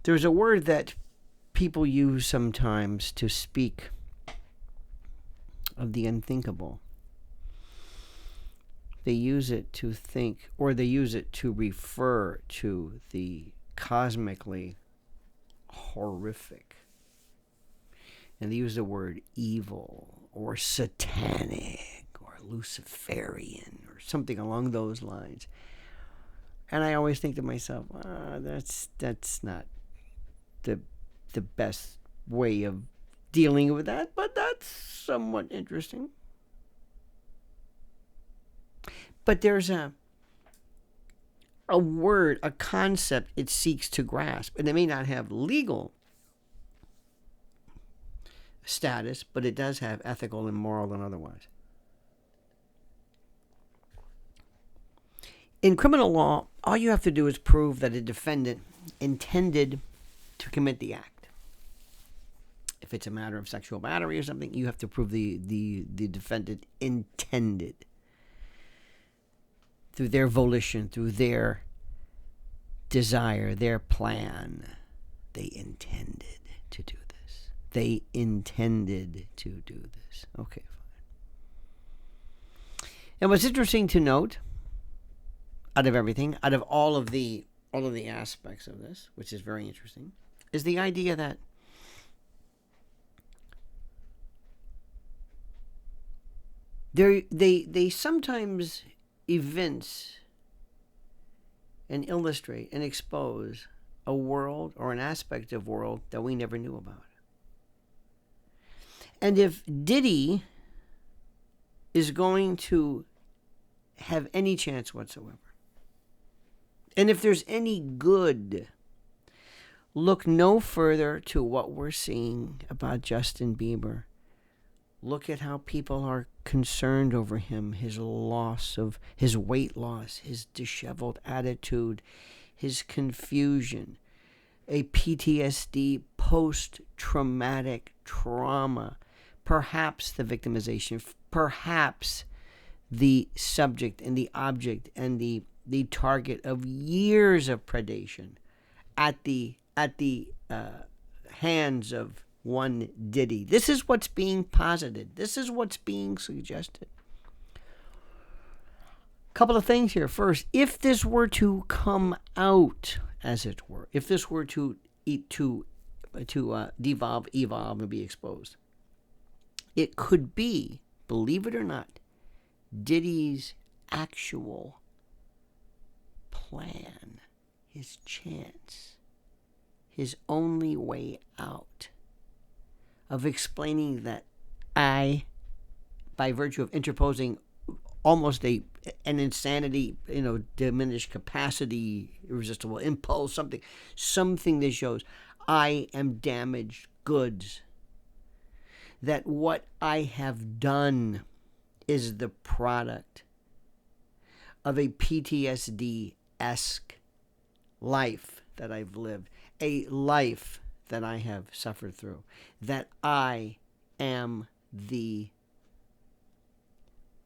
There's a word that people use sometimes to speak of the unthinkable. They use it to think, or they use it to refer to the cosmically horrific. And they use the word evil or satanic or Luciferian or something along those lines. And I always think to myself, that's not the best way of dealing with that, but that's somewhat interesting. But there's a word, a concept it seeks to grasp, and it may not have legal status, but it does have ethical and moral and otherwise. In criminal law, all you have to do is prove that a defendant intended to commit the act. If it's a matter of sexual battery or something, you have to prove the defendant intended. Through their volition, through their desire, their plan, they intended to do this. They intended to do this. Okay, fine. And what's interesting to note, out of everything, out of all of the aspects of this, which is very interesting, is the idea that they sometimes evince and illustrate and expose a world or an aspect of world that we never knew about. And if Diddy is going to have any chance whatsoever, and if there's any good, look no further to what we're seeing about Justin Bieber. Look at how people are concerned over him, his weight loss, his disheveled attitude, his confusion, a PTSD, post-traumatic trauma, perhaps the victimization, perhaps the subject and the object and the target of years of predation at the hands of one Diddy. This is what's being posited. This is what's being suggested. Couple of things here. First, if this were to come out, as it were, if this were to devolve, evolve, and be exposed, it could be, believe it or not, Diddy's actual plan, his chance, his only way out of explaining that I, by virtue of interposing almost an insanity, diminished capacity, irresistible impulse, something that shows I am damaged goods, that what I have done is the product of a PTSD-esque life that I've lived, a life that I have suffered through, that I am the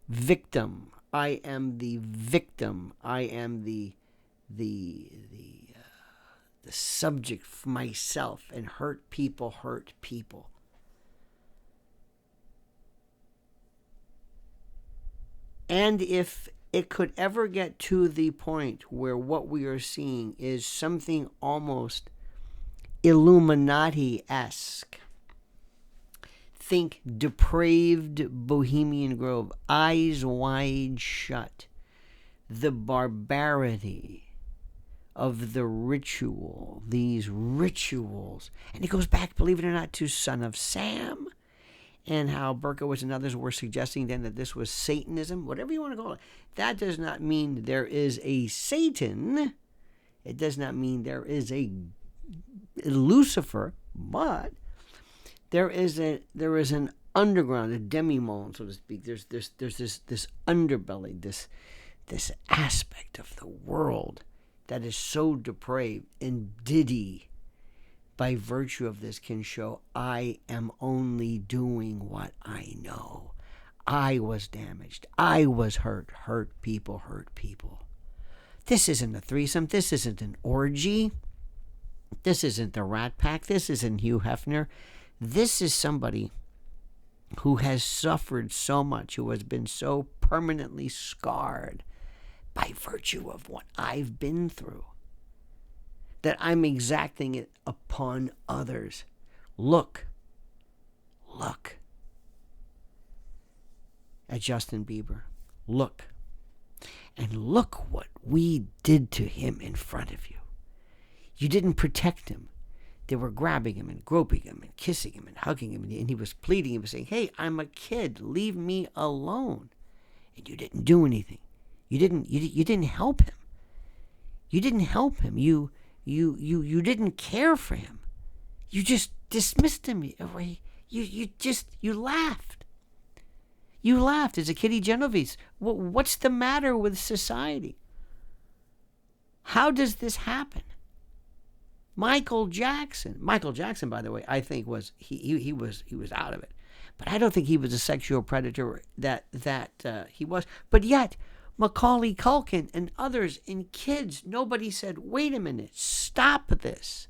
victim. I am the victim. I am the subject for myself, and hurt people. And if it could ever get to the point where what we are seeing is something almost Illuminati-esque, think depraved Bohemian Grove, eyes wide shut, the barbarity of the ritual, these rituals. And it goes back, believe it or not, to Son of Sam, and how Berkowitz and others were suggesting then that this was Satanism, whatever you want to call it. That does not mean there is a Satan. It does not mean there is a Lucifer, but there is an underground, a demi-monde, so to speak. There's this underbelly, this aspect of the world that is so depraved. And Diddy, by virtue of this, can show I am only doing what I know. I was damaged. I was hurt. Hurt people. This isn't a threesome. This isn't an orgy. This isn't the Rat Pack. This isn't Hugh Hefner. This is somebody who has suffered so much, who has been so permanently scarred by virtue of what I've been through, that I'm exacting it upon others. Look at Justin Bieber. Look what we did to him in front of you. You didn't protect him. They were grabbing him and groping him and kissing him and hugging him, and he was pleading. He was saying, "Hey, I'm a kid. Leave me alone." And you didn't do anything. You didn't help him. You didn't help him. You didn't care for him. You just dismissed him. You laughed. You laughed as a Kitty Genovese. What's the matter with society? How does this happen? Michael Jackson, by the way, I think he was out of it, but I don't think he was a sexual predator that he was. But yet, Macaulay Culkin and others and kids, nobody said, "Wait a minute, stop this.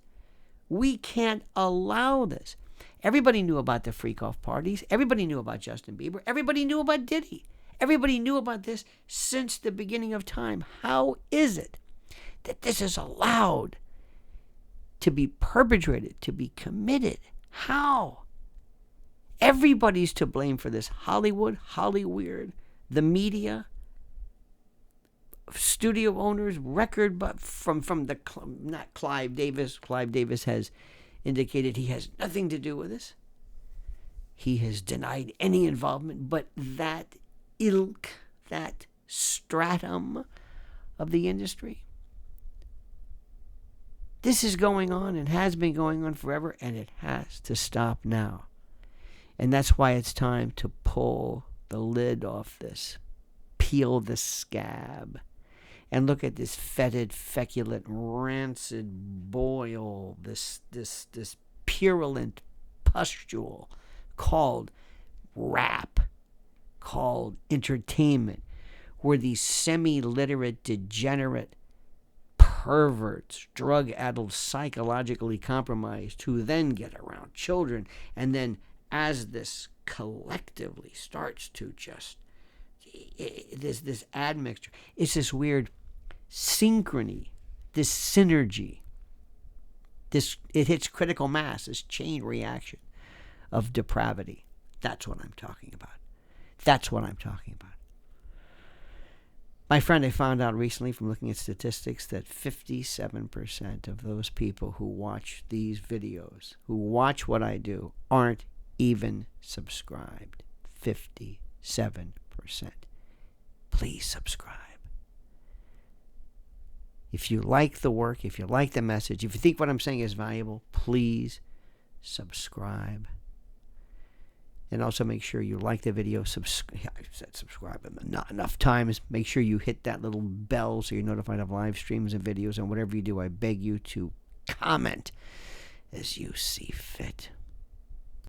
We can't allow this." Everybody knew about the freak-off parties. Everybody knew about Justin Bieber. Everybody knew about Diddy. Everybody knew about this since the beginning of time. How is it that this is allowed to be perpetrated, to be committed? How? Everybody's to blame for this. Hollywood, Hollyweird, the media, studio owners, record, but from the, not Clive Davis. Clive Davis has indicated he has nothing to do with this. He has denied any involvement, but that ilk, that stratum of the industry, this is going on and has been going on forever, and it has to stop now. And that's why it's time to pull the lid off this, peel the scab, and look at this fetid, feculent, rancid boil, this purulent pustule called rap, called entertainment, where these semi-literate, degenerate perverts, drug-addled, psychologically compromised, who then get around children, and then as this collectively starts to just, this admixture, it's this weird synchrony, this synergy, it hits critical mass, this chain reaction of depravity. That's what I'm talking about. That's what I'm talking about. My friend, I found out recently from looking at statistics that 57% of those people who watch these videos, who watch what I do, aren't even subscribed. 57%. Please subscribe. If you like the work, if you like the message, if you think what I'm saying is valuable, please subscribe. And also make sure you like the video. I said subscribe not enough times. Make sure you hit that little bell so you're notified of live streams and videos. And whatever you do, I beg you to comment as you see fit.